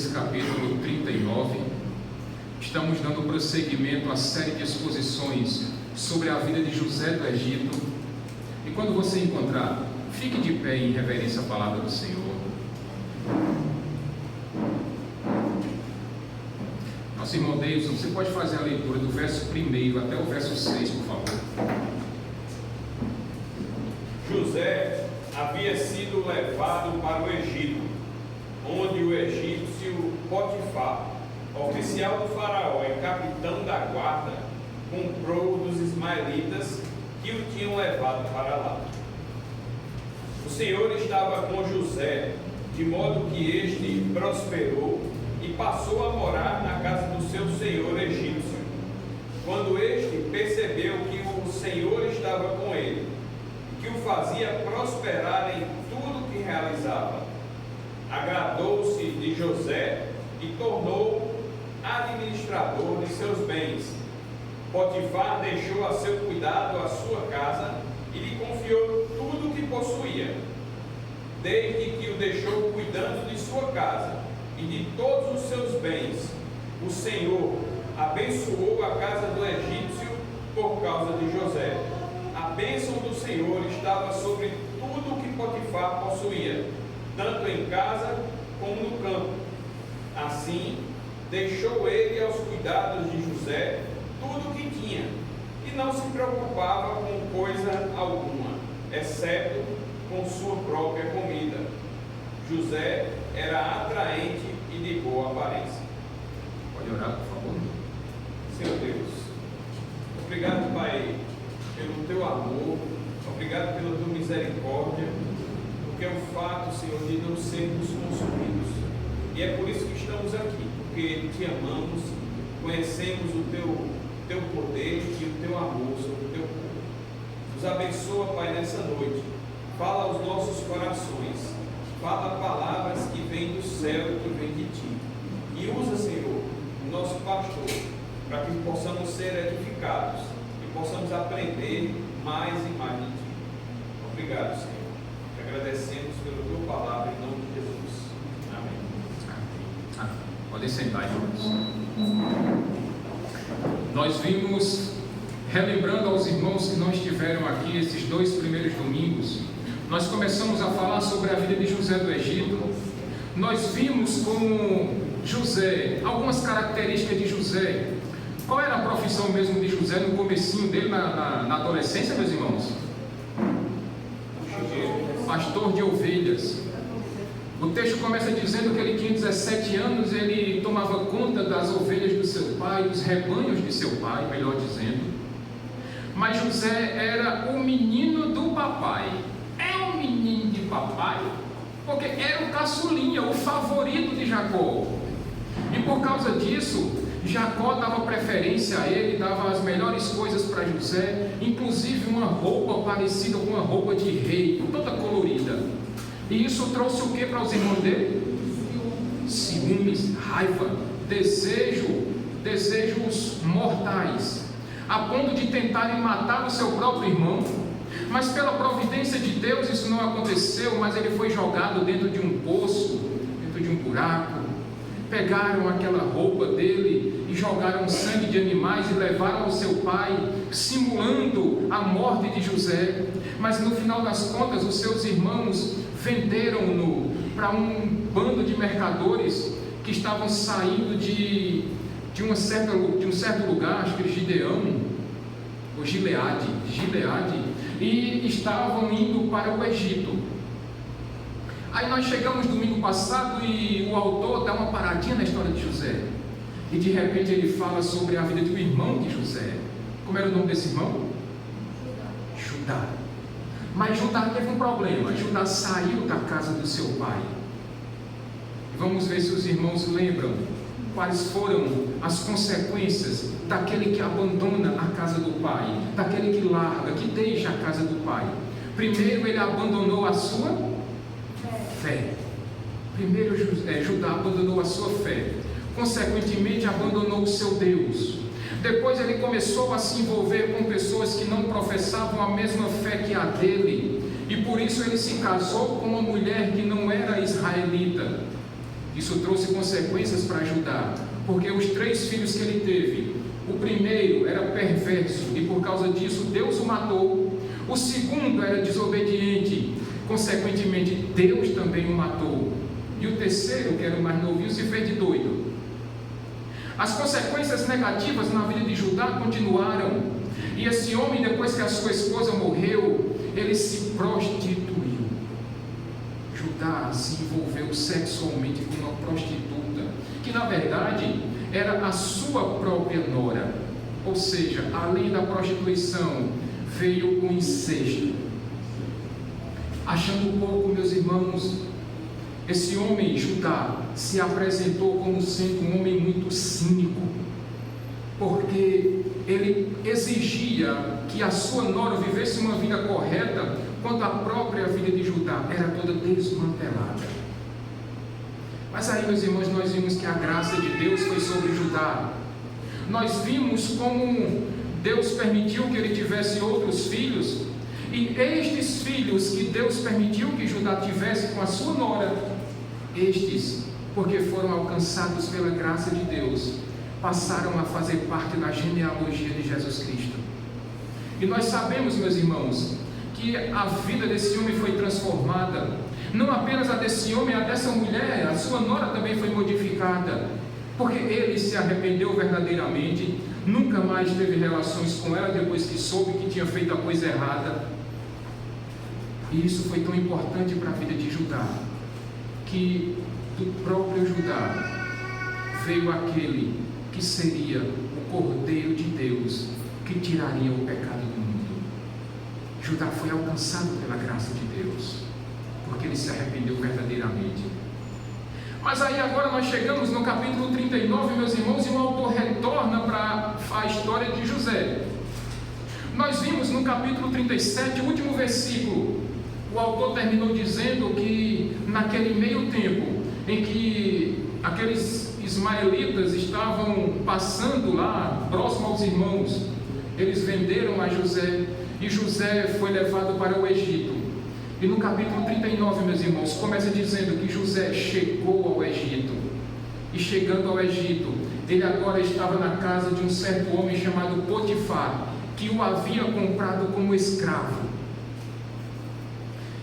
Gênesis capítulo 39. Estamos dando prosseguimento à série de exposições sobre a vida de José do Egito. E quando você encontrar, fique de pé em reverência à palavra do Senhor. Nosso irmão Davidson, você pode fazer a leitura do verso 1 até o verso 6, por favor. José havia sido levado para o Egito, onde o egípcio Potifar, oficial do faraó e capitão da guarda, comprou dos ismaelitas que o tinham levado para lá. O Senhor estava com José, de modo que este prosperou e passou a morar na casa do seu senhor egípcio. Quando este percebeu que o Senhor estava com ele, que o fazia prosperar em tudo que realizava, agradou-se de José e tornou administrador de seus bens. Potifar deixou a seu cuidado a sua casa e lhe confiou tudo o que possuía. Desde que o deixou cuidando de sua casa e de todos os seus bens, o Senhor abençoou a casa do egípcio por causa de José. A bênção do Senhor estava sobre tudo o que Potifar possuía, tanto em casa como no campo. Assim, deixou ele aos cuidados de José tudo o que tinha, e não se preocupava com coisa alguma, exceto com sua própria comida. José era atraente e de boa aparência. Pode orar, por favor. Senhor Deus, obrigado, Pai, pelo teu amor, obrigado pela tua misericórdia, porque é o fato, Senhor, de não sermos consumidos. E é por isso que estamos aqui, porque te amamos, conhecemos o teu poder e o teu amor sobre o teu povo. Nos abençoa, Pai, nessa noite. Fala aos nossos corações, fala palavras que vêm do céu e que vêm de ti. E usa, Senhor, o nosso pastor, para que possamos ser edificados e possamos aprender mais e mais de ti. Obrigado, Senhor. Te agradecemos pela tua palavra em nome de Jesus. Amém. Podem sentar, irmãos. Nós vimos, relembrando aos irmãos que não estiveram aqui esses 2 primeiros domingos, nós começamos a falar sobre a vida de José do Egito. Nós vimos como José, algumas características de José. Qual era a profissão mesmo de José no comecinho dele, na adolescência, meus irmãos? Pastor de ovelhas. O texto começa dizendo que ele tinha 17 anos, ele tomava conta das ovelhas do seu pai, dos rebanhos de seu pai, melhor dizendo. Mas José era o menino do papai. É um menino de papai, porque era o caçulinha, o favorito de Jacó. E por causa disso, Jacó dava preferência a ele, dava as melhores coisas para José, inclusive uma roupa parecida com uma roupa de rei, toda colorida. E isso trouxe o que para os irmãos dele? Ciúmes, raiva, desejos mortais, a ponto de tentarem matar o seu próprio irmão. Mas pela providência de Deus isso não aconteceu, mas ele foi jogado dentro de um poço, dentro de um buraco. Pegaram aquela roupa dele e jogaram sangue de animais e levaram ao seu pai, simulando a morte de José. Mas no final das contas, os seus irmãos venderam-no para um bando de mercadores que estavam saindo de um certo lugar, acho que era Gideão, ou Gileade, e estavam indo para o Egito. Aí nós chegamos domingo passado e o autor dá uma paradinha na história de José. E de repente ele fala sobre a vida do irmão de José. Como era o nome desse irmão? Judá. Mas Judá teve um problema. Judá saiu da casa do seu pai. E vamos ver se os irmãos lembram quais foram as consequências daquele que abandona a casa do pai, daquele que larga, que deixa a casa do pai. Primeiro ele abandonou a sua fé. Primeiro Judá abandonou a sua fé. Consequentemente abandonou o seu Deus. Depois ele começou a se envolver com pessoas que não professavam a mesma fé que a dele, e por isso ele se casou com uma mulher que não era israelita. Isso trouxe consequências para Judá, porque os 3 filhos que ele teve, o primeiro era perverso e por causa disso Deus o matou. O segundo era desobediente, consequentemente Deus também o matou. E o terceiro, que era o mais novinho, se fez de doido. As consequências negativas na vida de Judá continuaram. E esse homem, depois que a sua esposa morreu, ele se prostituiu. Judá se envolveu sexualmente com uma prostituta, que na verdade era a sua própria nora. Ou seja, além da prostituição, veio o incesto. Achando pouco, meus irmãos, esse homem, Judá, se apresentou como sendo um homem muito cínico, porque ele exigia que a sua nora vivesse uma vida correta, quando a própria vida de Judá era toda desmantelada. Mas aí, meus irmãos, nós vimos que a graça de Deus foi sobre Judá. Nós vimos como Deus permitiu que ele tivesse outros filhos, e estes filhos que Deus permitiu que Judá tivesse com a sua nora, estes, porque foram alcançados pela graça de Deus, passaram a fazer parte da genealogia de Jesus Cristo. E nós sabemos, meus irmãos, que a vida desse homem foi transformada. Não apenas a desse homem, a dessa mulher, a sua nora também foi modificada, porque ele se arrependeu verdadeiramente, nunca mais teve relações com ela depois que soube que tinha feito a coisa errada. E isso foi tão importante para a vida de Judá, que do próprio Judá veio aquele que seria o Cordeiro de Deus, que tiraria o pecado do mundo. Judá foi alcançado pela graça de Deus, porque ele se arrependeu verdadeiramente. Mas aí agora nós chegamos no capítulo 39, meus irmãos, e o autor retorna para a história de José. Nós vimos no capítulo 37, o último versículo, o autor terminou dizendo que naquele meio tempo em que aqueles ismaelitas estavam passando lá, próximo aos irmãos, eles venderam a José, e José foi levado para o Egito. E no capítulo 39, meus irmãos, começa dizendo que José chegou ao Egito. E chegando ao Egito, ele agora estava na casa de um certo homem chamado Potifar, que o havia comprado como escravo.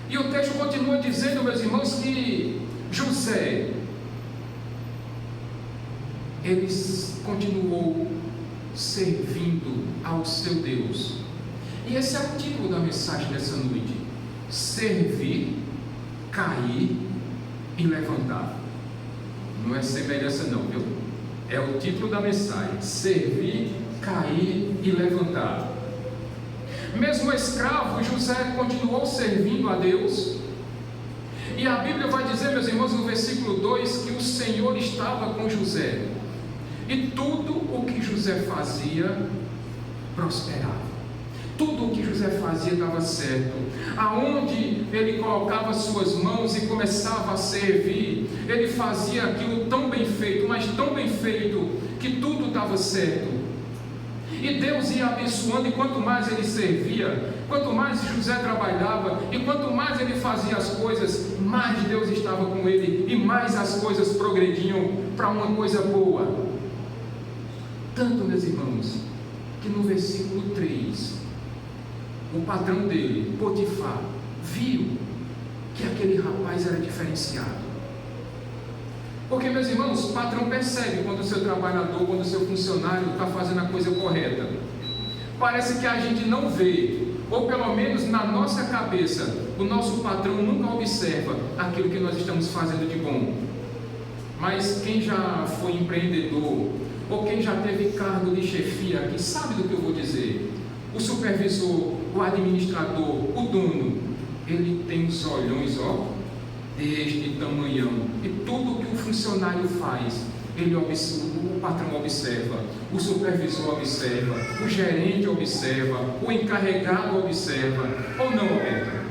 E o texto continua dizendo, meus irmãos, que José, ele continuou servindo ao seu Deus. E esse é o título da mensagem dessa noite: servir, cair e levantar. Não é semelhança não, viu? É o título da mensagem: servir, cair e levantar. Mesmo escravo, José continuou servindo a Deus. E a Bíblia vai dizer, meus irmãos, no versículo 2, que o Senhor estava com José, e tudo o que José fazia prosperava. Tudo o que José fazia dava certo. Aonde ele colocava suas mãos e começava a servir, ele fazia aquilo tão bem feito, mas tão bem feito, que tudo dava certo. E Deus ia abençoando, e quanto mais ele servia, quanto mais José trabalhava, e quanto mais ele fazia as coisas, mais Deus estava com ele, e mais as coisas progrediam para uma coisa boa. Tanto, meus irmãos, que no versículo 3, o patrão dele, Potifar, viu que aquele rapaz era diferenciado. Porque, meus irmãos, o patrão percebe quando o seu trabalhador, quando o seu funcionário está fazendo a coisa correta. Parece que a gente não vê, ou pelo menos na nossa cabeça, o nosso patrão nunca observa aquilo que nós estamos fazendo de bom. Mas quem já foi empreendedor, ou quem já teve cargo de chefia aqui, sabe do que eu vou dizer. O supervisor, o administrador, o dono, ele tem os olhões, deste tamanhão, e tudo que o funcionário faz, o patrão observa, o supervisor observa, o gerente observa, o encarregado observa, ou não, Roberto?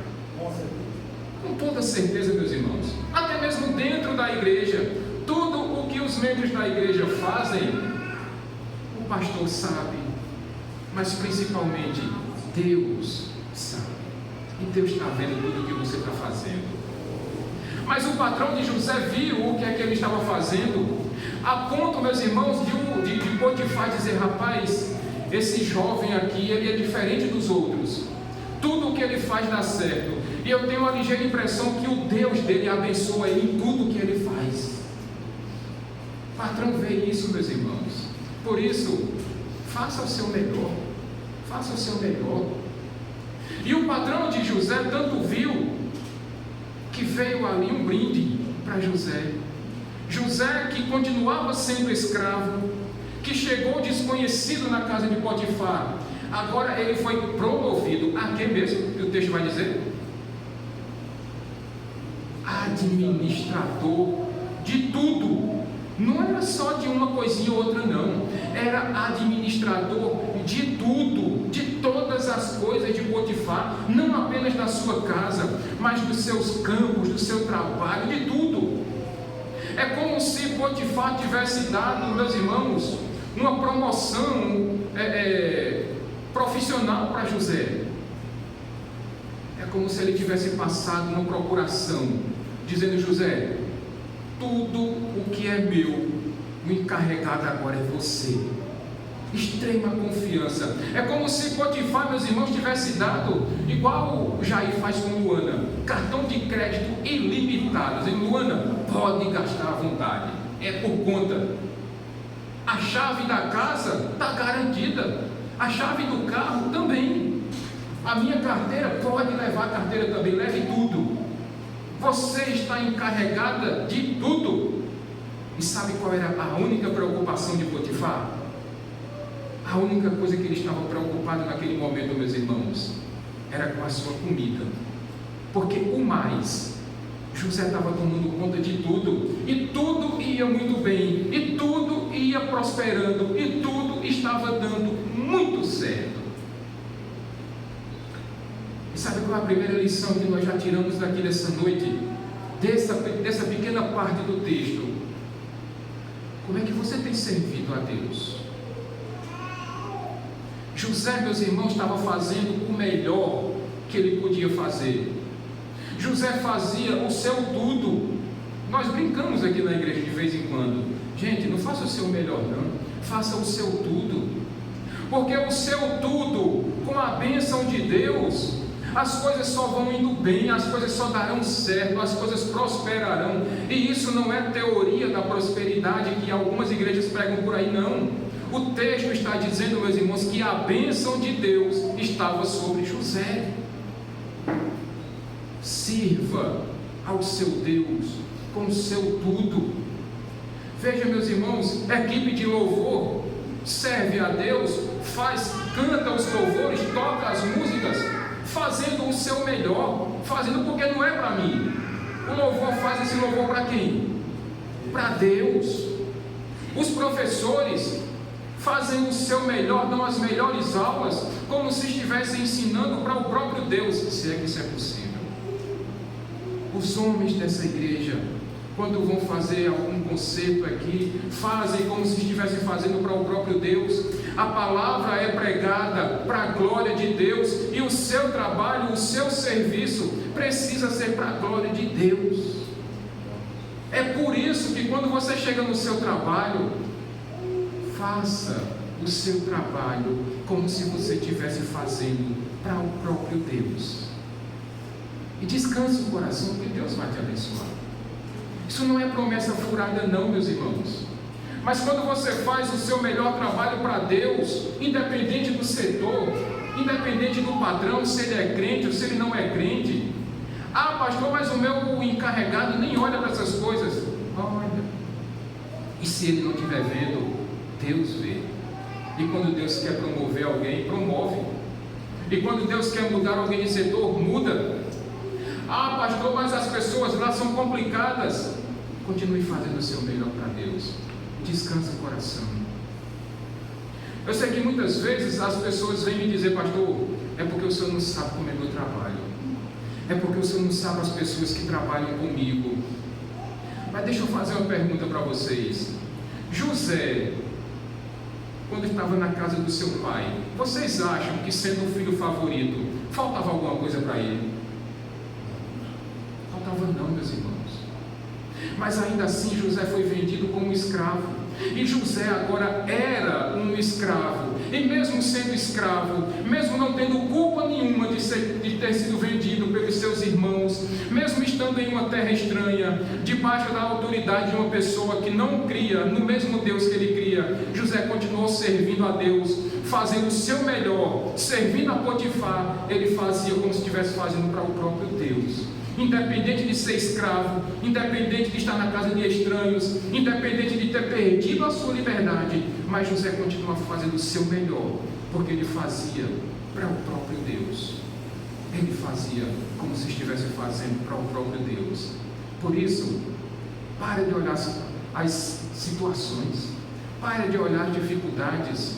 Com toda certeza, meus irmãos, até mesmo dentro da igreja, tudo o que os membros da igreja fazem, o pastor sabe, mas principalmente Deus sabe, e Deus está vendo tudo o que você está fazendo. Mas o patrão de José viu o que é que ele estava fazendo, a ponto, meus irmãos, de Potifar dizer: rapaz, esse jovem aqui, ele é diferente dos outros, tudo o que ele faz dá certo, e eu tenho uma ligeira impressão que o Deus dele abençoa ele em tudo que ele faz. O patrão vê isso, meus irmãos. Por isso, faça o seu melhor, faça o seu melhor. E o patrão de José tanto viu, que veio ali um brinde para José. José, que continuava sendo escravo, que chegou desconhecido na casa de Potifar, agora ele foi promovido a quê mesmo? Que o texto vai dizer? Administrador de tudo. Não era só de uma coisinha ou outra, não. Era administrador de tudo, de todas as coisas de Potifar, não apenas da sua casa, mas dos seus campos, do seu trabalho, de tudo. É como se Potifar tivesse dado, meus irmãos, uma promoção profissional para José. É como se ele tivesse passado uma procuração, dizendo: José, tudo o que é meu, o encarregado agora é você. Extrema confiança. É como se Potifar, meus irmãos, tivesse dado, igual o Jair faz com Luana, cartão de crédito ilimitado, dizendo: Luana, pode gastar à vontade, é por conta. A chave da casa está garantida, a chave do carro também, a minha carteira, pode levar a carteira também, leve tudo. Você está encarregada de tudo. E sabe qual era a única preocupação de Potifar? A única coisa que ele estava preocupado naquele momento, meus irmãos, era com a sua comida. Porque o mais, José estava tomando conta de tudo, e tudo ia muito bem, e tudo ia prosperando, e tudo estava dando muito certo. E sabe qual é a primeira lição que nós já tiramos daqui dessa noite, dessa pequena parte do texto? Como é que você tem servido a Deus? José, meus irmãos, estava fazendo o melhor que ele podia fazer. José fazia o seu tudo. Nós brincamos aqui na igreja de vez em quando: gente, não faça o seu melhor não, faça o seu tudo. Porque o seu tudo, com a bênção de Deus, as coisas só vão indo bem, as coisas só darão certo, as coisas prosperarão. E isso não é teoria da prosperidade que algumas igrejas pregam por aí, não. O texto está dizendo, meus irmãos, que a bênção de Deus estava sobre José. Sirva ao seu Deus com o seu tudo. Veja, meus irmãos, equipe de louvor serve a Deus, canta os louvores, toca as músicas, fazendo o seu melhor, fazendo porque não é para mim. O louvor faz esse louvor para quem? Para Deus. Os professores fazem o seu melhor, dão as melhores aulas, como se estivessem ensinando para o próprio Deus, se é que isso é possível. Os homens dessa igreja, quando vão fazer algum concerto aqui, fazem como se estivessem fazendo para o próprio Deus. A palavra é pregada para a glória de Deus, e o seu trabalho, o seu serviço precisa ser para a glória de Deus. É por isso que quando você chega no seu trabalho, faça o seu trabalho como se você estivesse fazendo para o próprio Deus. E descanse o coração, que Deus vai te abençoar. Isso não é promessa furada não, meus irmãos. Mas quando você faz o seu melhor trabalho para Deus, independente do setor, independente do patrão, se ele é crente ou se ele não é crente. Ah, pastor, mas o meu encarregado nem olha para essas coisas. Olha. E se ele não estiver vendo, Deus vê. E quando Deus quer promover alguém, promove. E quando Deus quer mudar alguém de setor, muda. Ah, pastor, mas as pessoas lá são complicadas. Continue fazendo o seu melhor para Deus. Descansa o coração. Eu sei que muitas vezes as pessoas vêm me dizer: pastor, é porque o senhor não sabe como é meu trabalho, é porque o senhor não sabe as pessoas que trabalham comigo. Mas deixa eu fazer uma pergunta para vocês. José, quando estava na casa do seu pai, vocês acham que, sendo o filho favorito, faltava alguma coisa para ele? Faltava não, meus irmãos. mas ainda assim José foi vendido como escravo. E José agora era um escravo, e mesmo sendo escravo, mesmo não tendo culpa nenhuma de ter sido vendido pelos seus irmãos, mesmo estando em uma terra estranha, debaixo da autoridade de uma pessoa que não cria no mesmo Deus que ele cria, José continuou servindo a Deus, fazendo o seu melhor, servindo a Potifar. Ele fazia como se estivesse fazendo para o próprio Deus. Independente de ser escravo, independente de estar na casa de estranhos, independente de ter perdido a sua liberdade, mas José continua fazendo o seu melhor, porque ele fazia para o próprio Deus. Ele fazia como se estivesse fazendo para o próprio Deus. Por isso, pare de olhar as situações, pare de olhar as dificuldades,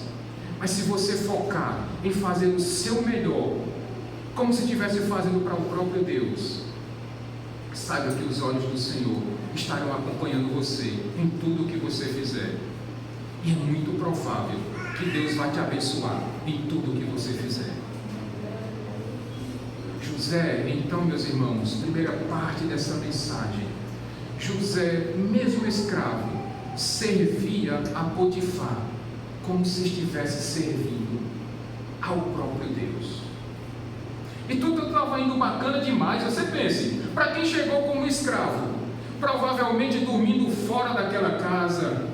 mas se você focar em fazer o seu melhor, como se estivesse fazendo para o próprio Deus, saiba que os olhos do Senhor estarão acompanhando você em tudo que você fizer. E é muito provável que Deus vai te abençoar em tudo que você fizer. José, então, meus irmãos, primeira parte dessa mensagem, José, mesmo escravo, servia a Potifar como se estivesse servindo ao próprio Deus. E tudo estava indo bacana demais. Você pense, para quem chegou como escravo, provavelmente dormindo fora daquela casa,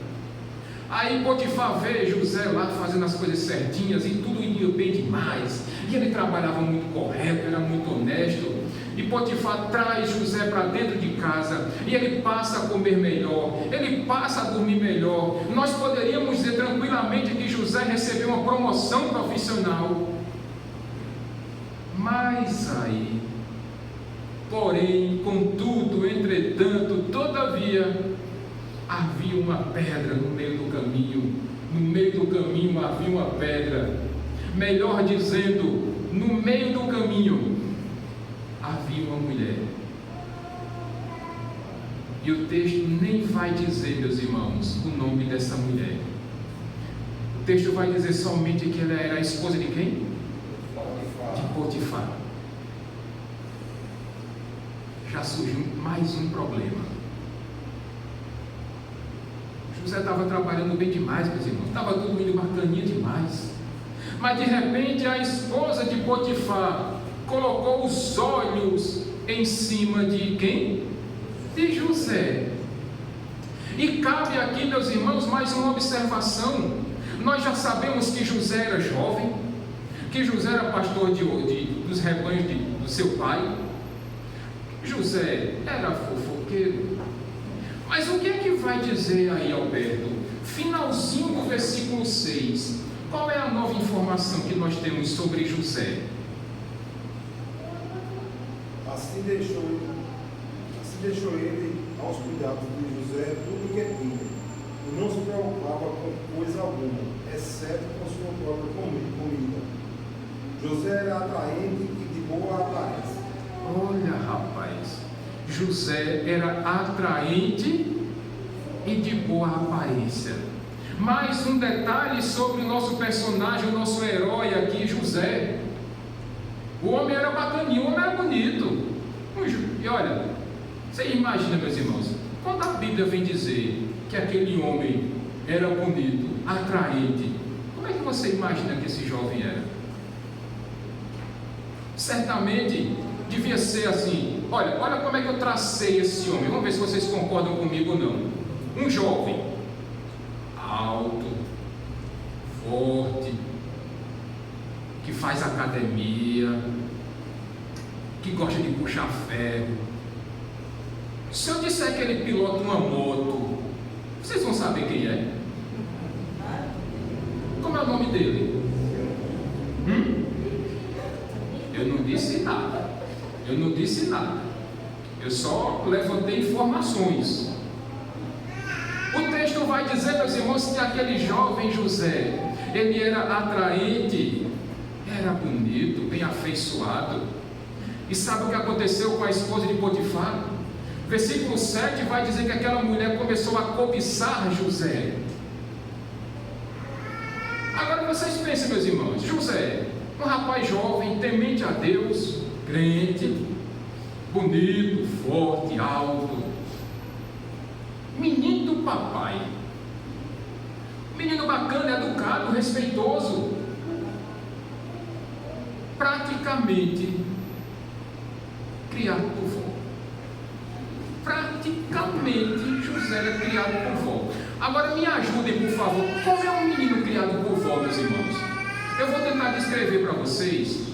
aí Potifar vê José lá fazendo as coisas certinhas e tudo indo bem demais, e ele trabalhava muito correto, era muito honesto, e Potifar traz José para dentro de casa, e ele passa a comer melhor, ele passa a dormir melhor. Nós poderíamos dizer tranquilamente que José recebeu uma promoção profissional. Mas aí, porém, contudo, entretanto, todavia, havia uma pedra no meio do caminho. No meio do caminho havia uma pedra. Melhor dizendo, no meio do caminho havia uma mulher. E o texto nem vai dizer, meus irmãos, o nome dessa mulher. O texto vai dizer somente que ela era a esposa de quem? De Potifar. Já surgiu mais um problema. José estava trabalhando bem demais, meus irmãos, estava tudo indo bacaninha demais, mas de repente a esposa de Potifar colocou os olhos em cima de quem? De José. E cabe aqui, meus irmãos, mais uma observação. Nós já sabemos que José era jovem, que José era pastor dos rebanhos do seu pai. José era fofoqueiro. Mas o que é que vai dizer aí, Alberto? Finalzinho do versículo 6. Qual é a nova informação que nós temos sobre José? Assim deixou ele aos cuidados de José tudo o que tinha, e não se preocupava com coisa alguma, exceto com sua própria comida. José era atraente e de boa aparência. Olha, rapaz, José era atraente e de boa aparência. Mais um detalhe sobre o nosso personagem, o nosso herói aqui, José. O homem era bacaninho, o homem era bonito. E olha, você imagina, meus irmãos, quando a Bíblia vem dizer que aquele homem era bonito, atraente, como é que você imagina que esse jovem era? Certamente devia ser assim. Olha como é que eu tracei esse homem. Vamos ver se vocês concordam comigo ou não. Um jovem alto, forte, que faz academia, que gosta de puxar ferro. Se eu disser que ele pilota uma moto, vocês vão saber quem é. Como é o nome dele? Eu não disse nada. Eu só levantei informações. O texto vai dizer, meus irmãos, que aquele jovem José, ele era atraente, era bonito, bem afeiçoado. E sabe o que aconteceu com a esposa de Potifar? Versículo 7 vai dizer que aquela mulher começou a cobiçar José. Agora vocês pensem, meus irmãos, José, um rapaz jovem, temente a Deus, crente, bonito, forte, alto. menino do papai. Menino bacana, educado, respeitoso. Praticamente criado por vó. Praticamente José era criado por vó. Agora me ajudem, por favor. Como é um menino criado por vó, meus irmãos? Eu vou tentar descrever para vocês.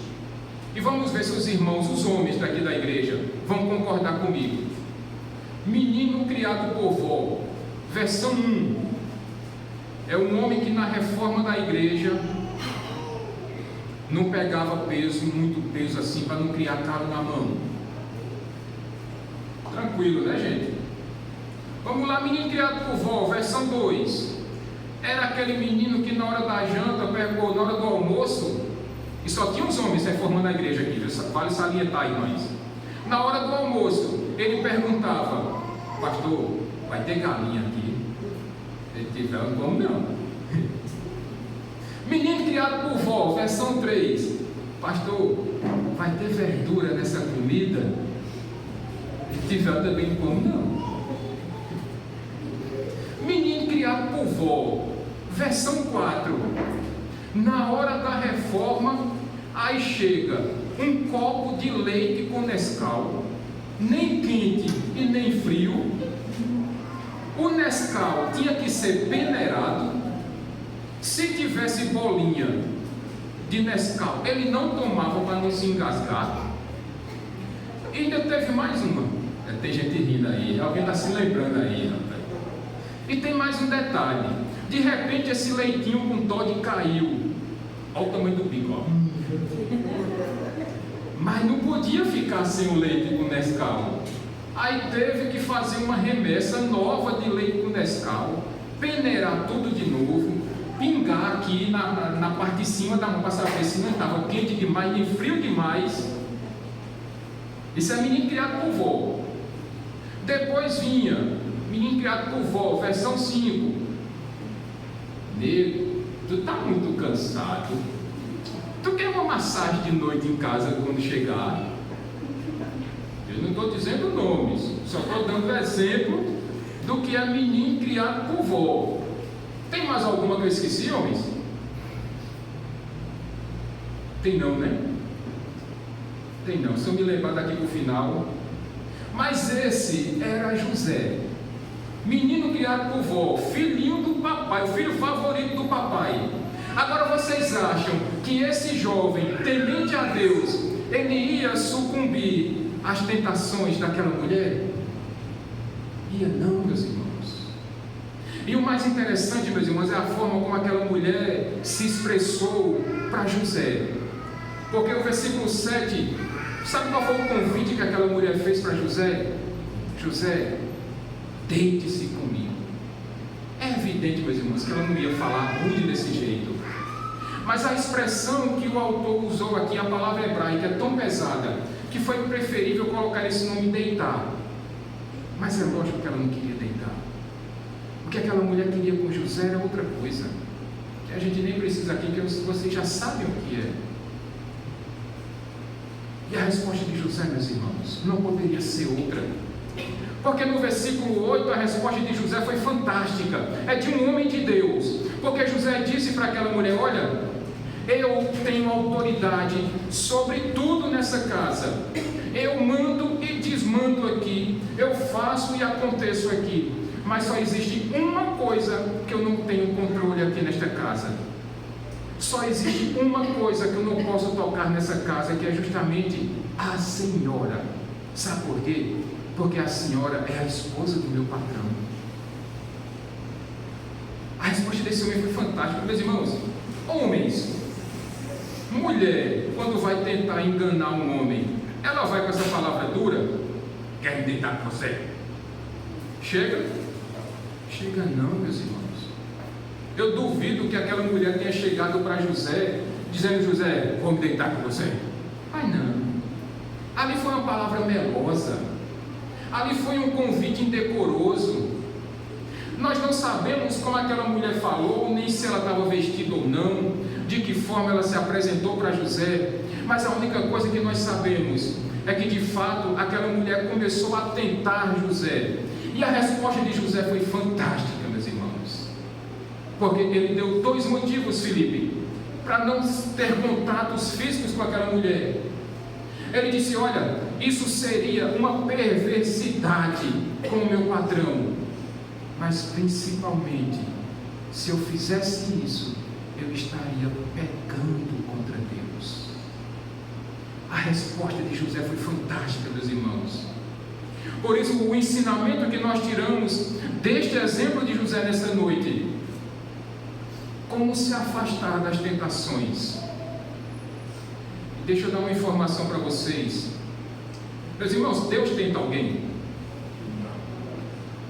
E vamos ver se os irmãos, os homens daqui da igreja, vão concordar comigo. Menino criado por vó. Versão 1. É um homem que na reforma da igreja não pegava peso, muito peso assim, para não criar calo na mão. Tranquilo, né, gente? Vamos lá, menino criado por vó, versão 2. Era aquele menino que na hora da janta, pegou, na hora do almoço, e só tinha os homens reformando a igreja aqui, vale salientar, irmãs. Na hora do almoço, ele perguntava: pastor, vai ter galinha aqui? Ele disse: não, como não? Menino criado por vó, versão 3. Pastor, vai ter verdura nessa comida? Ele disse: também como não? Menino criado por vó, versão 4. Na hora da reforma, aí chega um copo de leite com Nescau, nem quente e nem frio. O Nescau tinha que ser peneirado. Se tivesse bolinha de Nescau, ele não tomava para não se engasgar. E ainda teve mais uma. Tem gente rindo aí, alguém está se lembrando aí, rapaz. E tem mais um detalhe. De repente esse leitinho com Todd caiu. Olha o tamanho do bico, ó. Mas não podia ficar sem o leite com Nescau. Aí teve que fazer uma remessa nova de leite com Nescau, peneirar tudo de novo, pingar aqui na parte de cima da mão para saber se não estava quente demais nem frio demais. Isso é menino criado por vó. Depois vinha menino criado por vó, versão 5. Nego, tu tá muito cansado. Tu quer uma massagem de noite em casa quando chegar? Eu não estou dizendo nomes, só estou dando exemplo do que é menino criado por vó. Tem mais alguma que eu esqueci, homens? Tem não, né? Tem não, se eu me lembrar daqui para o final. Mas esse era José, menino criado por vó, filhinho do papai, o filho favorito do papai. Agora vocês acham que esse jovem, temente a Deus, ele ia sucumbir às tentações daquela mulher? Ia não, meus irmãos. E o mais interessante, meus irmãos, é a forma como aquela mulher se expressou para José. Porque o versículo 7, sabe qual foi o convite que aquela mulher fez para José? José, deite-se comigo. É evidente, meus irmãos, que ela não ia falar rude desse jeito. Mas a expressão que o autor usou aqui, a palavra hebraica, é tão pesada que foi preferível colocar esse nome deitar. Mas é lógico que ela não queria deitar. O que aquela mulher queria com José era outra coisa, que a gente nem precisa aqui, que vocês já sabem o que é. E a resposta de José, meus irmãos, não poderia ser outra. Porque no versículo 8 a resposta de José foi fantástica. É de um homem de Deus. Porque José disse para aquela mulher: olha, eu tenho autoridade sobre tudo nessa casa. Eu mando e desmando aqui. Eu faço e aconteço aqui. Mas só existe uma coisa que eu não tenho controle aqui nesta casa. Só existe uma coisa que eu não posso tocar nessa casa, que é justamente a senhora. Sabe por quê? Porque a senhora é a esposa do meu patrão. A resposta desse homem foi fantástica. Meus irmãos, homens, mulher, quando vai tentar enganar um homem, ela vai com essa palavra dura: quer me deitar com você? Chega? Chega não, meus irmãos. Eu duvido que aquela mulher tenha chegado para José, dizendo: José, vou me deitar com você. Ai não. Ali foi uma palavra melosa. Ali foi um convite indecoroso. Nós não sabemos como aquela mulher falou, nem se ela estava vestida ou não, de que forma ela se apresentou para José. Mas a única coisa que nós sabemos é que de fato aquela mulher começou a tentar José. E a resposta de José foi fantástica, meus irmãos. Porque ele deu 2 motivos, Filipe, para não ter contatos físicos com aquela mulher. Ele disse: olha, isso seria uma perversidade com o meu padrão, mas principalmente, se eu fizesse isso, eu estaria pecando contra Deus. A resposta de José foi fantástica, meus irmãos. Por isso, o ensinamento que nós tiramos deste exemplo de José nesta noite: como se afastar das tentações. Deixa eu dar uma informação para vocês. Meus irmãos, Deus tenta alguém?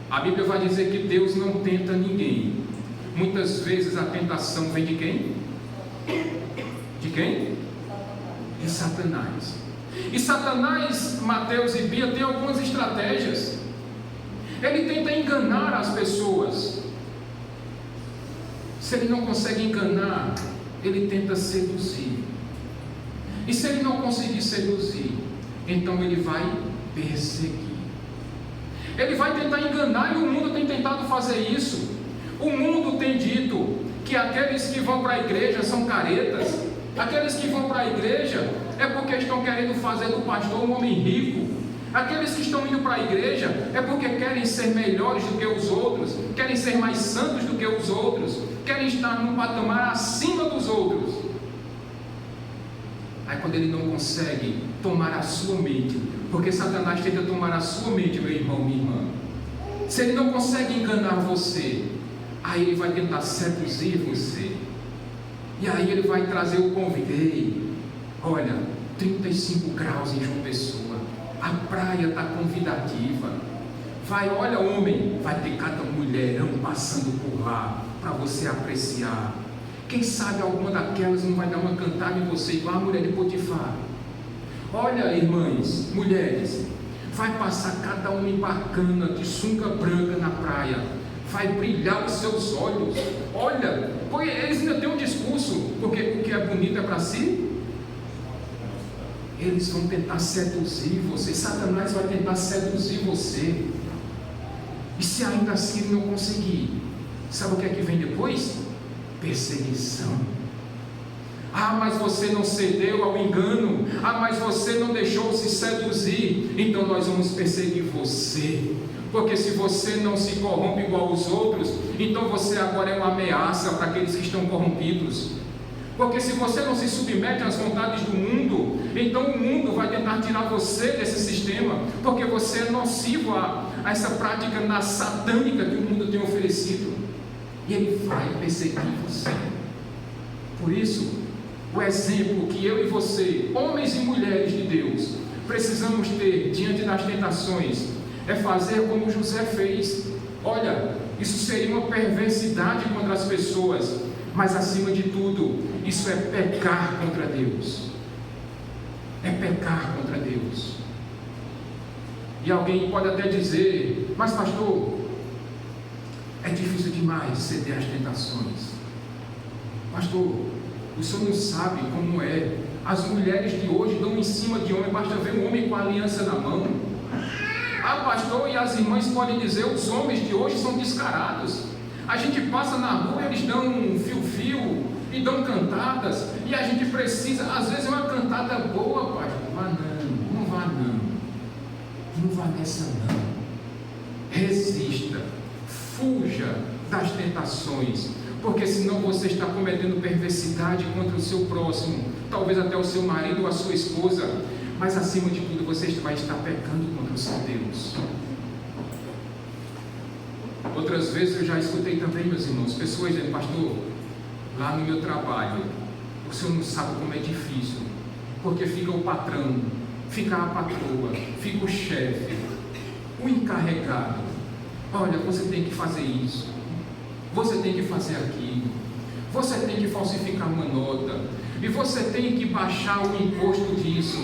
A Bíblia vai dizer que Deus não tenta ninguém. Muitas vezes a tentação vem de quem? De quem? De Satanás. E Satanás, Mateus e Bia, tem algumas estratégias. Ele tenta enganar as pessoas. Se ele não consegue enganar, ele tenta seduzir. E se ele não conseguir seduzir, então ele vai perseguir. Ele vai tentar enganar, e o mundo tem tentado fazer isso. O mundo tem dito que aqueles que vão para a igreja são caretas. Aqueles que vão para a igreja é porque estão querendo fazer do pastor um homem rico. Aqueles que estão indo para a igreja é porque querem ser melhores do que os outros, querem ser mais santos do que os outros, querem estar num patamar acima dos outros. Aí quando ele não consegue tomar a sua mente, porque Satanás tenta tomar a sua mente, meu irmão, minha irmã. Se ele não consegue enganar você, aí ele vai tentar seduzir você. E aí ele vai trazer o convite: ei, olha, 35 graus em João Pessoa, a praia está convidativa. Vai, olha, homem, vai ter cada mulherão passando por lá para você apreciar. Quem sabe alguma daquelas não vai dar uma cantada em você, igual a mulher de Potifar. Olha, irmãs, mulheres, vai passar cada homem bacana de sunga branca na praia, vai brilhar os seus olhos. Olha, porque eles ainda têm um discurso, porque o que é bonito é para si. Eles vão tentar seduzir você. Satanás vai tentar seduzir você. E se ainda assim ele não conseguir, sabe o que é que vem depois? Perseguição. Ah, mas você não cedeu ao engano. Ah, mas você não deixou se seduzir. Então nós vamos perseguir você. Porque se você não se corrompe igual aos outros, então você agora é uma ameaça para aqueles que estão corrompidos. Porque se você não se submete às vontades do mundo, então o mundo vai tentar tirar você desse sistema, porque você é nocivo a essa prática satânica que o mundo tem oferecido. E ele vai perseguir você. Por isso, o exemplo que eu e você, homens e mulheres de Deus, precisamos ter diante das tentações é fazer como José fez. Olha, isso seria uma perversidade contra as pessoas, mas acima de tudo, isso é pecar contra Deus. É pecar contra Deus. E alguém pode até dizer: mas pastor, é difícil demais ceder às tentações. Pastor, o senhor não sabe como é. As mulheres de hoje dão em cima de homem, basta ver um homem com a aliança na mão. Ah, pastor, e as irmãs podem dizer: os homens de hoje são descarados. A gente passa na rua, eles dão um fio-fio e dão cantadas, e a gente precisa, às vezes é uma cantada boa, pastor. Vá não, não vá não. Não vá nessa não. Resista, fuja das tentações, porque senão você está cometendo perversidade contra o seu próximo, talvez até o seu marido ou a sua esposa, mas acima de tudo você vai estar pecando contra o seu Deus. Outras vezes eu já escutei também, meus irmãos, pessoas dizendo: pastor, lá no meu trabalho, o senhor não sabe como é difícil, porque fica o patrão, fica a patroa, fica o chefe, o encarregado. Olha, você tem que fazer isso, você tem que fazer aquilo, você tem que falsificar uma nota, e você tem que baixar o imposto disso,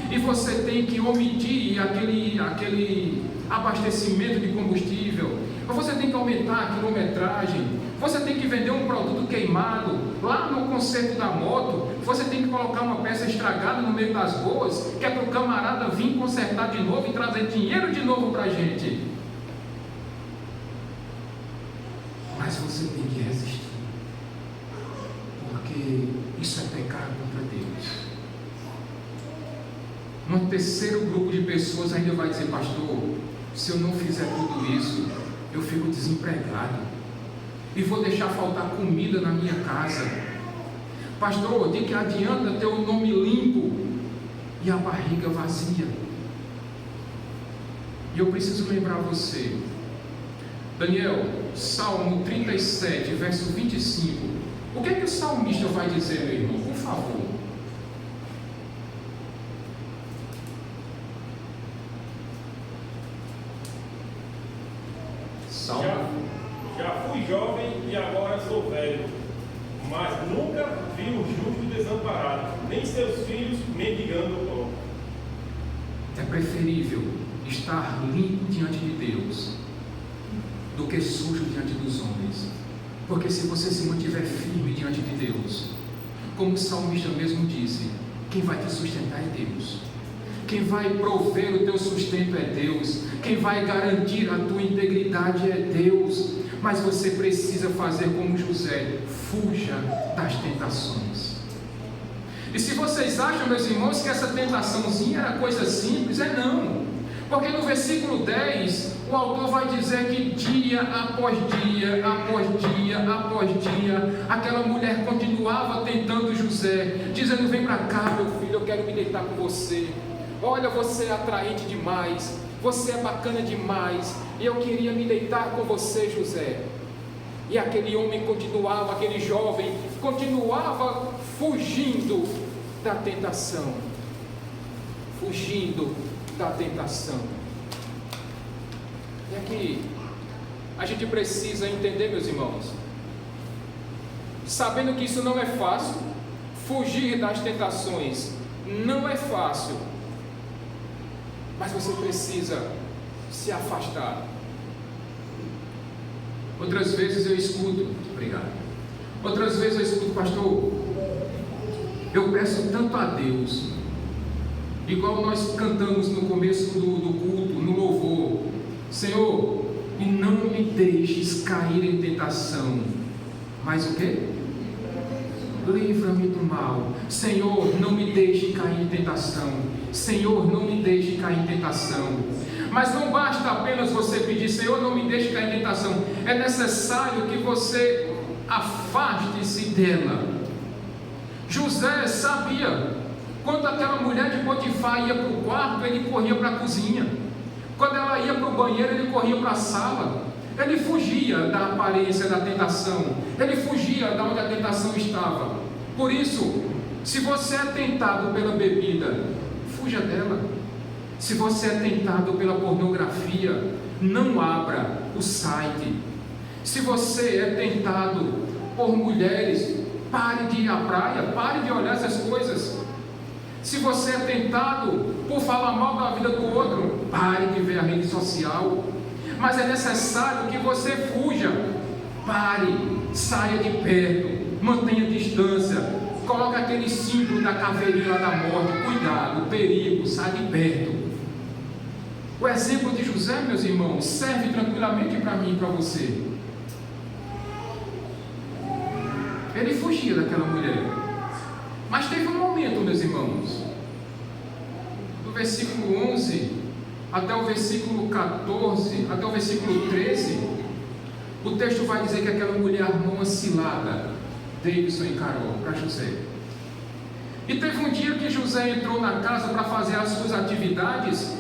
e você tem que omitir aquele abastecimento de combustível, você tem que aumentar a quilometragem, você tem que vender um produto queimado, lá no conserto da moto, você tem que colocar uma peça estragada no meio das boas, que é para o camarada vir consertar de novo e trazer dinheiro de novo para a gente. mas você tem que resistir, porque isso é pecado contra Deus. Um terceiro grupo de pessoas ainda vai dizer: pastor, se eu não fizer tudo isso, eu fico desempregado e vou deixar faltar comida na minha casa. Pastor, de que adianta ter o nome limpo e a barriga vazia? E eu preciso lembrar você, Daniel, Salmo 37, verso 25. O que é que o salmista vai dizer, meu irmão? Por favor. Já fui jovem e agora sou velho, mas nunca vi o justo desamparado, nem seus filhos mendigando o pão. É preferível estar limpo diante de Deus do que sujo diante dos homens, porque se você se mantiver firme diante de Deus, como o salmista mesmo disse, quem vai te sustentar é Deus, quem vai prover o teu sustento é Deus, quem vai garantir a tua integridade é Deus. Mas você precisa fazer como José: fuja das tentações. E se vocês acham, meus irmãos, que essa tentaçãozinha era coisa simples, é não. Porque no versículo 10, o autor vai dizer que dia após dia, após dia, após dia, aquela mulher continuava tentando José, dizendo: vem para cá, meu filho, eu quero me deitar com você. Olha, você é atraente demais, você é bacana demais, e eu queria me deitar com você, José. E aquele homem continuava, aquele jovem continuava fugindo da tentação, fugindo da tentação. E aqui a gente precisa entender, meus irmãos, sabendo que isso não é fácil, fugir das tentações não é fácil, mas você precisa se afastar. Outras vezes eu escuto, obrigado. Outras vezes eu escuto: pastor, eu peço tanto a Deus, igual nós cantamos no começo do culto, no louvor: Senhor, e não me deixes cair em tentação, mas o quê? Livra-me do mal. Senhor, não me deixe cair em tentação. Senhor, não me deixe cair em tentação. Mas não basta apenas você pedir: Senhor, não me deixe cair em tentação. É necessário que você afaste-se dela. José sabia, quando aquela mulher de Potifar ia para o quarto, ele corria para a cozinha. Quando ela ia para o banheiro, ele corria para a sala. Ele fugia da aparência da tentação, ele fugia de onde a tentação estava. Por isso, se você é tentado pela bebida, fuja dela. Se você é tentado pela pornografia, não abra o site. Se você é tentado por mulheres, pare de ir à praia, pare de olhar essas coisas. Se você é tentado por falar mal da vida do outro, pare de ver a rede social. Mas é necessário que você fuja. Pare, saia de perto, mantenha distância, coloque aquele símbolo da caveirinha lá da morte. Cuidado, perigo, sai de perto. O exemplo de José, meus irmãos, serve tranquilamente para mim e para você. Ele fugia daquela mulher, mas teve um momento, meus irmãos, do versículo 11 até o versículo 14, até o versículo 13, o texto vai dizer que aquela mulher armou uma cilada, Davidson e Carol, para José. E teve um dia que José entrou na casa para fazer as suas atividades,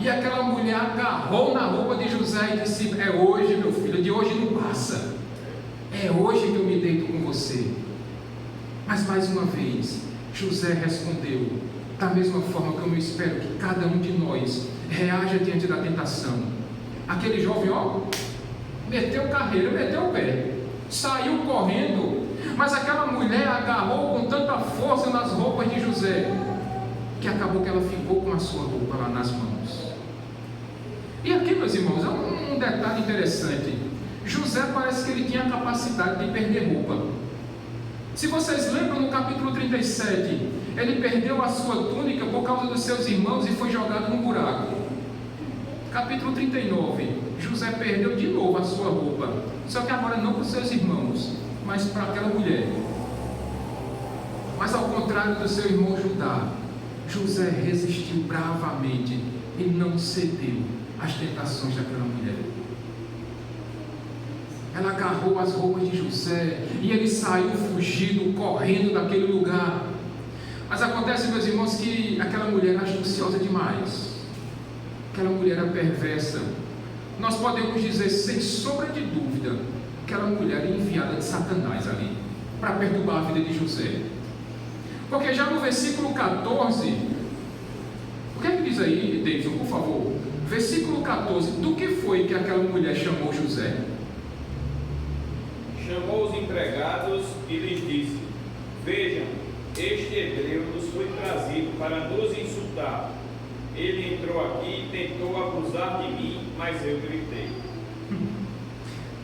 e aquela mulher agarrou na roupa de José e disse: é hoje, meu filho, de hoje não passa, é hoje que eu me deito com você. Mas mais uma vez, José respondeu da mesma forma que eu espero que cada um de nós reaja diante da tentação. Aquele jovem, meteu carreira, meteu o pé, saiu correndo, mas aquela mulher agarrou com tanta força nas roupas de José, que acabou que ela ficou com a sua roupa lá nas mãos. E aqui, meus irmãos, é um detalhe interessante. José parece que ele tinha a capacidade de perder roupa. Se vocês lembram, no capítulo 37, ele perdeu a sua túnica por causa dos seus irmãos e foi jogado num buraco. Capítulo 39. José perdeu de novo a sua roupa, só que agora não para os seus irmãos, mas para aquela mulher. Mas ao contrário do seu irmão Judá, José resistiu bravamente e não cedeu às tentações daquela mulher. Ela agarrou as roupas de José e ele saiu fugido, correndo daquele lugar. Mas acontece, meus irmãos, que aquela mulher era astuciosa demais. Aquela mulher era perversa. Nós podemos dizer, sem sombra de dúvida, que aquela mulher era enviada de Satanás ali, para perturbar a vida de José. Porque já no versículo 14, o que é que diz aí, Davidson, por favor? Versículo 14, do que foi que aquela mulher chamou José? Chamou os empregados e lhes disse: vejam, este hebreu nos foi trazido para nos insultar. Ele entrou aqui e tentou abusar de mim, mas eu gritei.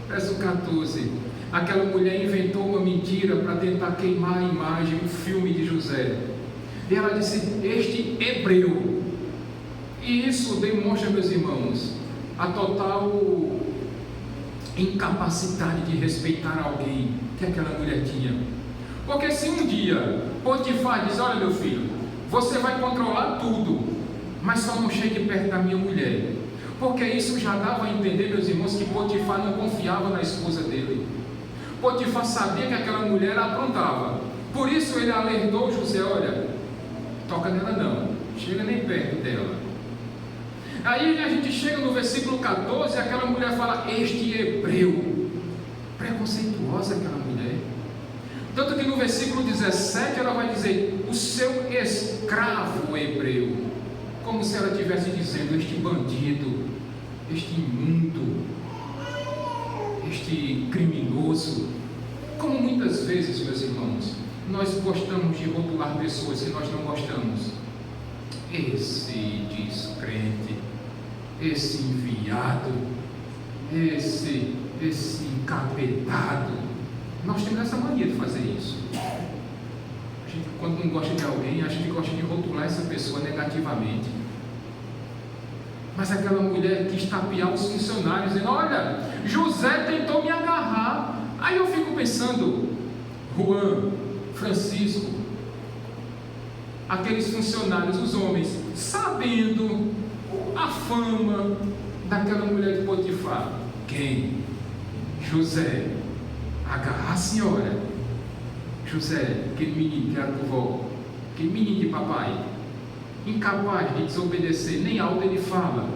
Verso 14. Aquela mulher inventou uma mentira para tentar queimar a imagem, o filme de José. E ela disse: este hebreu. E isso demonstra, meus irmãos, a total incapacidade de respeitar alguém que aquela mulher tinha. Porque se um dia Potifar diz: olha, meu filho, você vai controlar tudo, mas só não chegue perto da minha mulher. Porque isso já dava a entender, meus irmãos, que Potifar não confiava na esposa dele. Potifar sabia que aquela mulher aprontava. Por isso ele alertou José: olha, toca nela não, chega nem perto dela. Aí a gente chega no versículo 14 e aquela mulher fala: este hebreu. Preconceituosa aquela mulher. Tanto que no versículo 17 ela vai dizer: o seu escravo hebreu. Como se ela estivesse dizendo: este bandido, este imundo, este criminoso. Como muitas vezes, meus irmãos, nós gostamos de rotular pessoas que nós não gostamos. Esse descrente, esse enviado, esse encapetado. Nós temos essa mania de fazer isso. A gente, quando não gosta de alguém, a gente gosta de rotular essa pessoa negativamente. Mas aquela mulher quis tapear os funcionários, dizendo: olha, José tentou me agarrar. Aí eu fico pensando, Juan, Francisco, aqueles funcionários, os homens, sabendo a fama daquela mulher de Potifar. Quem? José. Agarrar a senhora. José, aquele menino que era do vó, aquele menino de papai, incapaz de desobedecer, nem alto ele fala.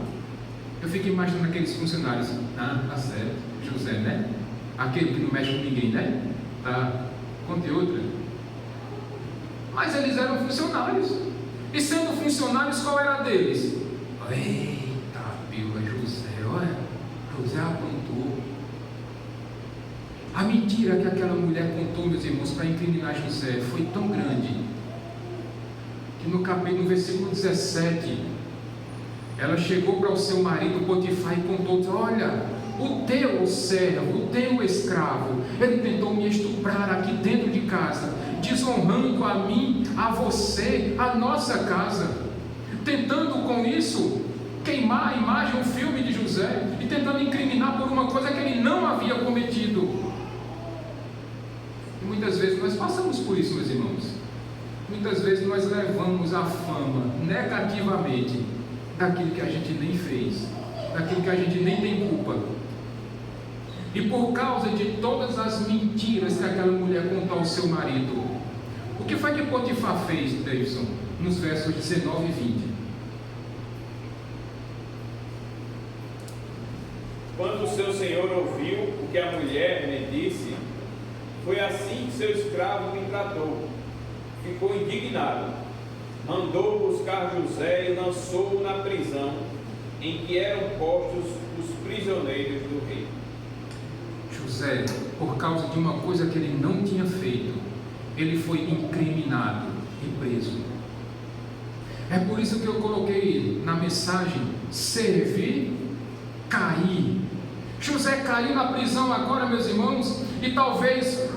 Eu fico imaginando aqueles funcionários: ah, tá certo, José, né? Aquele que não mexe com ninguém, né? Tá, conte outra. Mas eles eram funcionários. E sendo funcionários, qual era a deles? Eita, pila, José, olha, José aprontou. A mentira que aquela mulher contou, meus irmãos, para incriminar José foi tão grande que no versículo 17, ela chegou para o seu marido Potifar e contou: olha, o teu servo, o teu escravo, ele tentou me estuprar aqui dentro de casa, desonrando a mim, a você, a nossa casa, tentando com isso queimar a imagem, o filme de José, e tentando incriminar por uma coisa que ele não havia cometido. E muitas vezes nós passamos por isso, meus irmãos. Muitas vezes nós levamos a fama negativamente daquilo que a gente nem fez, daquilo que a gente nem tem culpa. E por causa de todas as mentiras que aquela mulher contou ao seu marido, o que foi que Potifar fez, Davidson, nos versos 19 e 20? Quando o seu senhor ouviu o que a mulher lhe disse, foi assim que seu escravo me tratou. Ficou indignado. Mandou buscar José e lançou-o na prisão em que eram postos os prisioneiros do rei. José, por causa de uma coisa que ele não tinha feito, ele foi incriminado e preso. É por isso que eu coloquei na mensagem: servir, cair. José caiu na prisão agora, meus irmãos, e talvez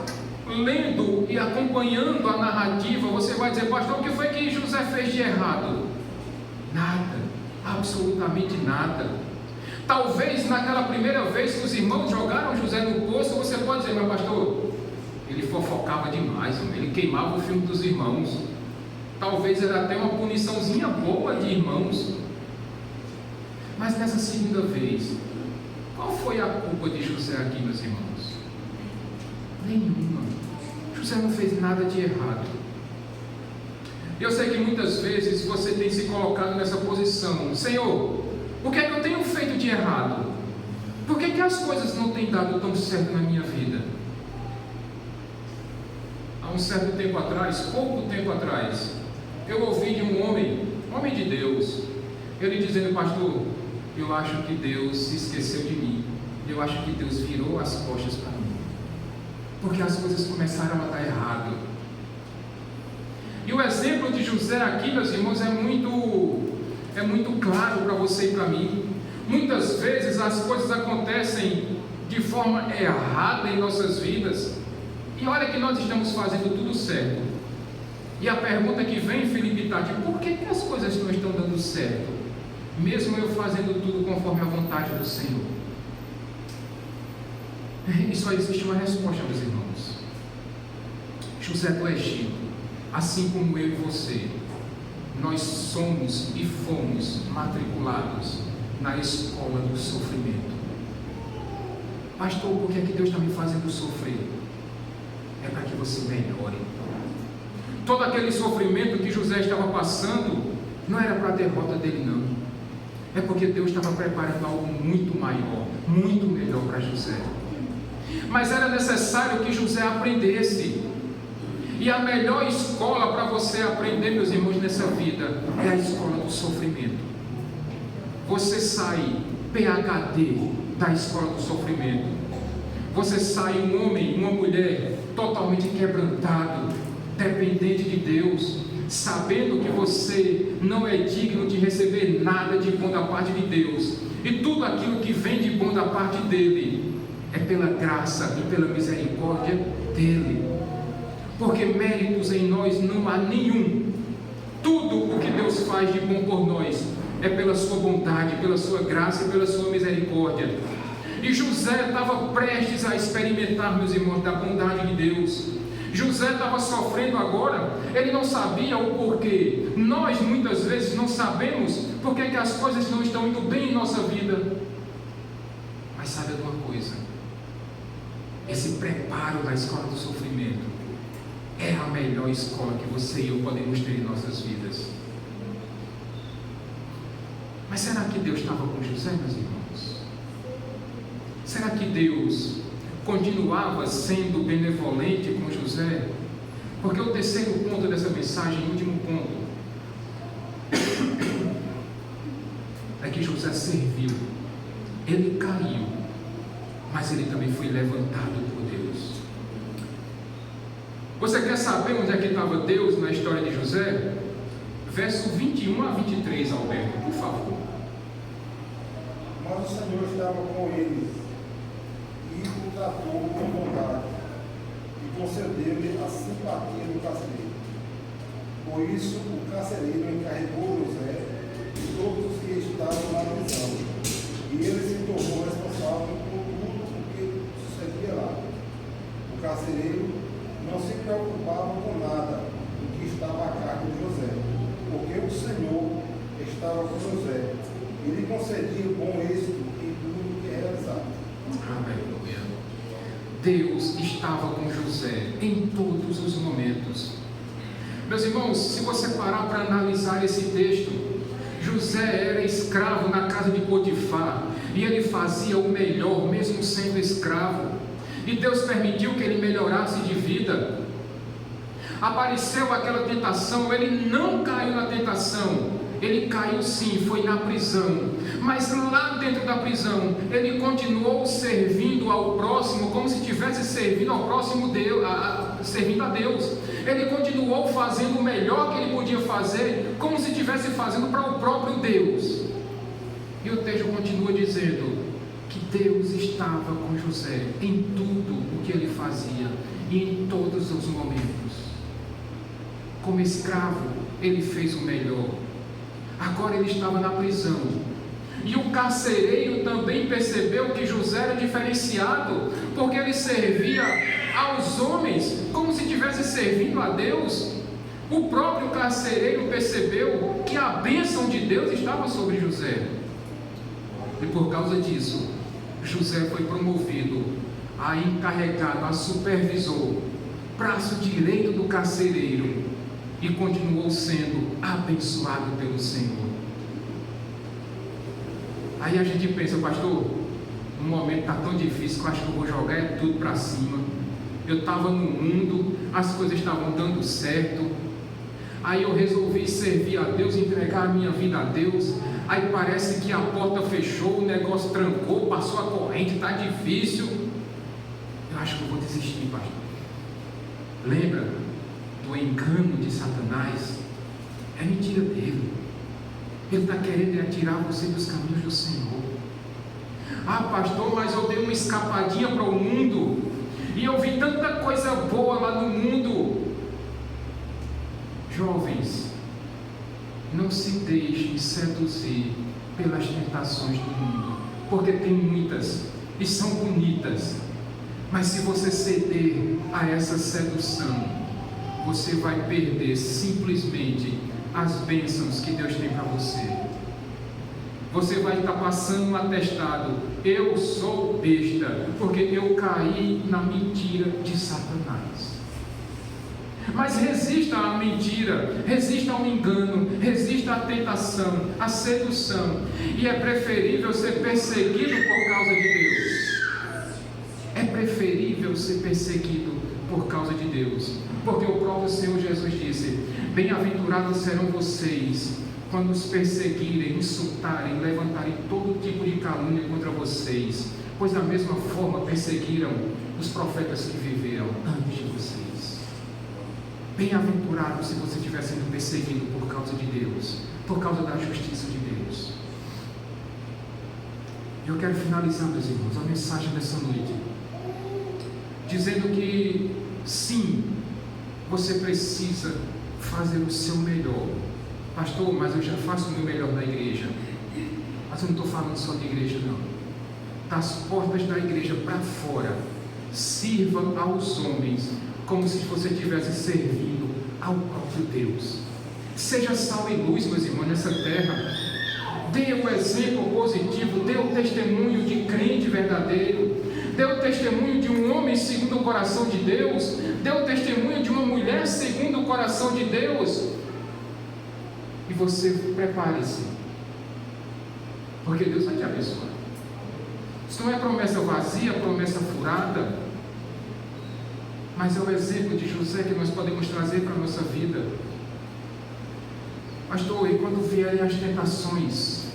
lendo e acompanhando a narrativa, você vai dizer: pastor, o que foi que José fez de errado? Nada. Absolutamente nada. Talvez naquela primeira vez que os irmãos jogaram José no poço, você pode dizer, meu pastor, ele fofocava demais, ele queimava o filme dos irmãos. Talvez era até uma puniçãozinha boa de irmãos. Mas nessa segunda vez, qual foi a culpa de José aqui, meus irmãos? Nenhuma. José não fez nada de errado. Eu sei que muitas vezes você tem se colocado nessa posição. Senhor, o que é que eu tenho feito de errado? Por que as coisas não têm dado tão certo na minha vida? Há um certo tempo atrás, pouco tempo atrás, eu ouvi de um homem de Deus, ele dizendo, pastor, eu acho que Deus se esqueceu de mim. Eu acho que Deus virou as costas para mim. Porque as coisas começaram a dar errado. E o exemplo de José aqui, meus irmãos, é muito claro para você e para mim. Muitas vezes as coisas acontecem de forma errada em nossas vidas. E olha que nós estamos fazendo tudo certo. E a pergunta que vem, Felipe Tati, por que as coisas não estão dando certo? Mesmo eu fazendo tudo conforme a vontade do Senhor. E só existe uma resposta, meus irmãos. José do Egito, assim como eu e você, nós somos e fomos matriculados na escola do sofrimento. Pastor, por que é que Deus está me fazendo sofrer? É para que você melhore. Todo aquele sofrimento que José estava passando não era para a derrota dele, não. É porque Deus estava preparando algo muito maior, muito melhor para José. Mas era necessário que José aprendesse. E a melhor escola para você aprender, meus irmãos, nessa vida é a escola do sofrimento. Você sai PhD da escola do sofrimento. Você sai um homem, uma mulher totalmente quebrantado, dependente de Deus, sabendo que você não é digno de receber nada de bom da parte de Deus, e tudo aquilo que vem de bom da parte dele é pela graça e pela misericórdia dele, porque méritos em nós não há nenhum. Tudo o que Deus faz de bom por nós é pela sua bondade, pela sua graça e pela sua misericórdia. E José estava prestes a experimentar, meus irmãos, da bondade de Deus. José estava sofrendo agora, ele não sabia o porquê. Nós muitas vezes não sabemos porque que as coisas não estão indo bem em nossa vida. Mas sabe de uma coisa? Esse preparo da escola do sofrimento é a melhor escola que você e eu podemos ter em nossas vidas. Mas será que Deus estava com José, meus irmãos? Será que Deus continuava sendo benevolente com José? Porque o terceiro ponto dessa mensagem, o último ponto, é que José serviu. Ele caiu, mas ele também foi levantado por Deus. Você quer saber onde é que estava Deus na história de José? Verso 21 a 23, Alberto, por favor. Mas o Senhor estava com eles e o tratou com bondade e concedeu-lhe a simpatia do carcereiro. Por isso o carcereiro encarregou José de todos os que estavam na prisão, e ele se tornou responsável por tudo o que sucedia lá. O carcereiro não se preocupava com nada do que estava a cargo de José, porque o Senhor estava com José. Ele concedia bom êxito em tudo que realizava. Aleluia. Deus estava com José em todos os momentos. Meus irmãos, se você parar para analisar esse texto, José era escravo na casa de Potifar, e ele fazia o melhor, mesmo sendo escravo. E Deus permitiu que ele melhorasse de vida. Apareceu aquela tentação, ele não caiu na tentação. Ele caiu sim, foi na prisão, mas lá dentro da prisão, ele continuou servindo ao próximo, como se estivesse servindo ao próximo Deus, servindo a Deus. Ele continuou fazendo o melhor que ele podia fazer, como se estivesse fazendo para o próprio Deus. E o texto continua dizendo que Deus estava com José em tudo o que ele fazia e em todos os momentos. Como escravo, ele fez o melhor. Agora ele estava na prisão. E o carcereiro também percebeu que José era diferenciado, porque ele servia aos homens como se estivesse servindo a Deus. O próprio carcereiro percebeu que a bênção de Deus estava sobre José. E por causa disso, José foi promovido a encarregado, a supervisor, braço direito do carcereiro, e continuou sendo abençoado pelo Senhor. Aí a gente pensa, pastor, no momento está tão difícil que eu acho que eu vou jogar tudo para cima. Eu estava no mundo, as coisas estavam dando certo, aí eu resolvi servir a Deus, entregar a minha vida a Deus. Aí parece que a porta fechou, o negócio trancou, passou a corrente, está difícil. Eu acho que eu vou desistir, pastor. Lembra do engano de Satanás? É mentira dele. Ele está querendo atirar você dos caminhos do Senhor. Ah, pastor, mas eu dei uma escapadinha para o mundo e eu vi tanta coisa boa lá no mundo. Jovens, não se deixem seduzir pelas tentações do mundo, porque tem muitas e são bonitas, mas se você ceder a essa sedução, você vai perder simplesmente as bênçãos que Deus tem para você. Você vai estar passando um atestado: eu sou besta, porque eu caí na mentira de Satanás. Mas resista à mentira, resista ao engano, resista à tentação, à sedução. E é preferível ser perseguido por causa de Deus. É preferível ser perseguido por causa de Deus. Porque o próprio Senhor Jesus disse: bem-aventurados serão vocês quando os perseguirem, insultarem, levantarem todo tipo de calúnia contra vocês, pois da mesma forma perseguiram os profetas que viveram antes de vocês. Bem-aventurado se você estiver sendo perseguido por causa de Deus, por causa da justiça de Deus. Eu quero finalizar, meus irmãos, a mensagem dessa noite, dizendo que sim, você precisa fazer o seu melhor. Pastor, mas eu já faço o meu melhor na igreja. Mas eu não estou falando só de igreja, não. Das portas da igreja para fora, sirva aos homens como se você estivesse servindo ao próprio Deus. Seja sal e luz, meus irmãos, nessa terra. Dê o exemplo positivo, dê o testemunho de crente verdadeiro, dê o testemunho de um homem segundo o coração de Deus, dê o testemunho de uma mulher segundo o coração de Deus. E você prepare-se, porque Deus vai te abençoar. Isso não é promessa vazia, promessa furada, mas é o exemplo de José que nós podemos trazer para a nossa vida. Pastor, e quando vierem as tentações,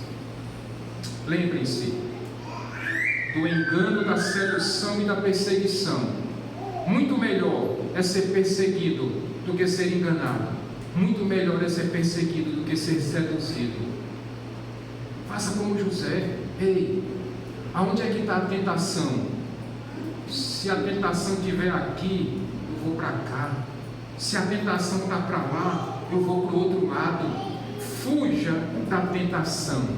lembrem-se do engano, da sedução e da perseguição. Muito melhor é ser perseguido do que ser enganado. Muito melhor é ser perseguido do que ser seduzido. Faça como José. Ei, aonde é que está a tentação? Se a tentação estiver aqui, eu vou para cá. Se a tentação está para lá, eu vou para o outro lado. Fuja da tentação.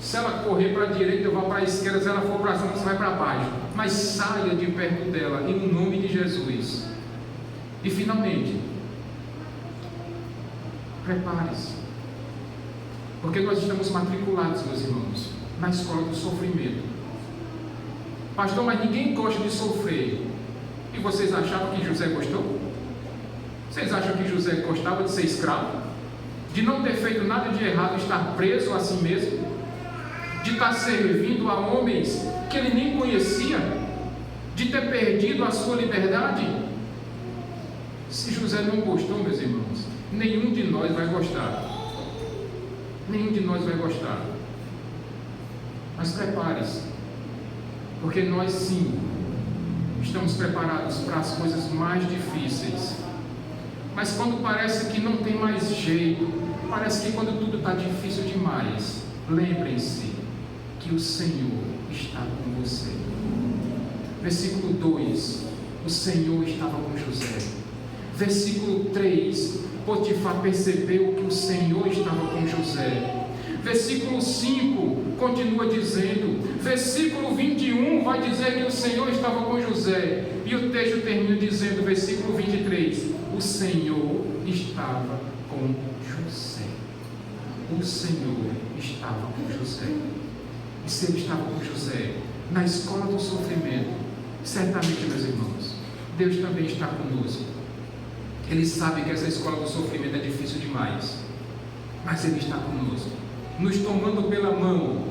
Se ela correr para a direita, eu vou para a esquerda. Se ela for para cima, você vai para baixo. Mas saia de perto dela, em nome de Jesus. E finalmente, prepare-se, porque nós estamos matriculados, meus irmãos, na escola do sofrimento. Pastor, mas ninguém gosta de sofrer. E vocês achavam que José gostou? Vocês acham que José gostava de ser escravo? De não ter feito nada de errado, estar preso a si mesmo? De estar servindo a homens que ele nem conhecia? De ter perdido a sua liberdade? Se José não gostou, meus irmãos, nenhum de nós vai gostar. Nenhum de nós vai gostar. Mas prepare-se, porque nós sim estamos preparados para as coisas mais difíceis. Mas quando parece que não tem mais jeito, parece que quando tudo está difícil demais, lembrem-se que o Senhor está com você. Versículo 2: o Senhor estava com José. Versículo 3: Potifar percebeu que o Senhor estava com José Versículo 5 continua dizendo. Versículo 21 vai dizer que o Senhor estava com José. E o texto termina dizendo, versículo 23, o Senhor estava com José. O Senhor estava com José. E se ele estava com José na escola do sofrimento, certamente, meus irmãos, Deus também está conosco. Ele sabe que essa escola do sofrimento é difícil demais, mas Ele está conosco, nos tomando pela mão,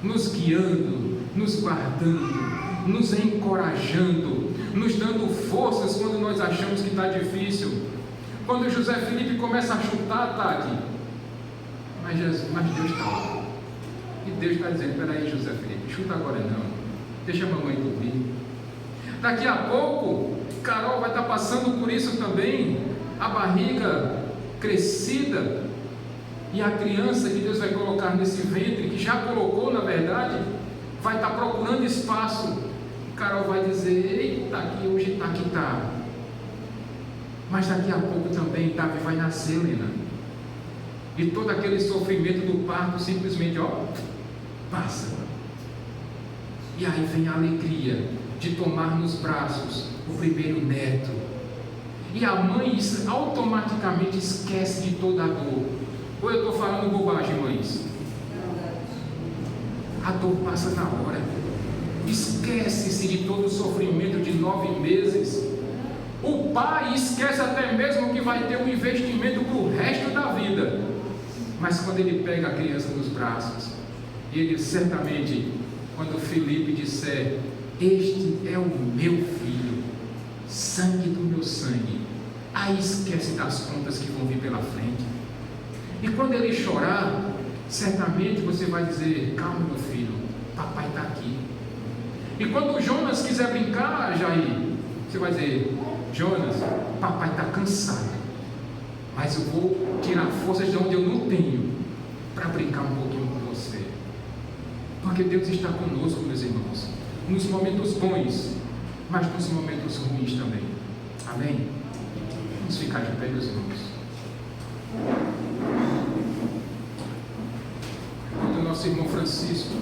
nos guiando, nos guardando, nos encorajando, nos dando forças quando nós achamos que está difícil. Quando José Felipe começa a chutar, Tati, mas Deus está lá. E Deus está dizendo, peraí José Felipe, chuta agora não, deixa a mamãe dormir. Daqui a pouco, Carol vai estar passando por isso também, a barriga crescida, e a criança que Deus vai colocar nesse ventre, que já colocou na verdade, vai estar procurando espaço. Carol vai dizer, eita, aqui hoje está que está. Mas daqui a pouco também Davi vai nascer, Helena. E todo aquele sofrimento do parto simplesmente, passa. E aí vem a alegria de tomar nos braços o primeiro neto. E a mãe automaticamente esquece de toda a dor. Ou eu estou falando bobagem, mães? A dor passa na hora. Esquece-se de todo o sofrimento de 9 meses. O pai esquece até mesmo que vai ter um investimento para o resto da vida. Mas quando ele pega a criança nos braços, ele certamente, quando Felipe disser, este é o meu filho, sangue do meu sangue, aí esquece das contas que vão vir pela frente. E quando ele chorar, certamente você vai dizer, calma meu filho, papai está aqui. E quando o Jonas quiser brincar, Jair, você vai dizer, Jonas, papai está cansado, mas eu vou tirar forças de onde eu não tenho, para brincar um pouquinho com você. Porque Deus está conosco, meus irmãos, nos momentos bons, mas nos momentos ruins também. Amém? Vamos ficar de pé, meus irmãos. Quando o nosso irmão Francisco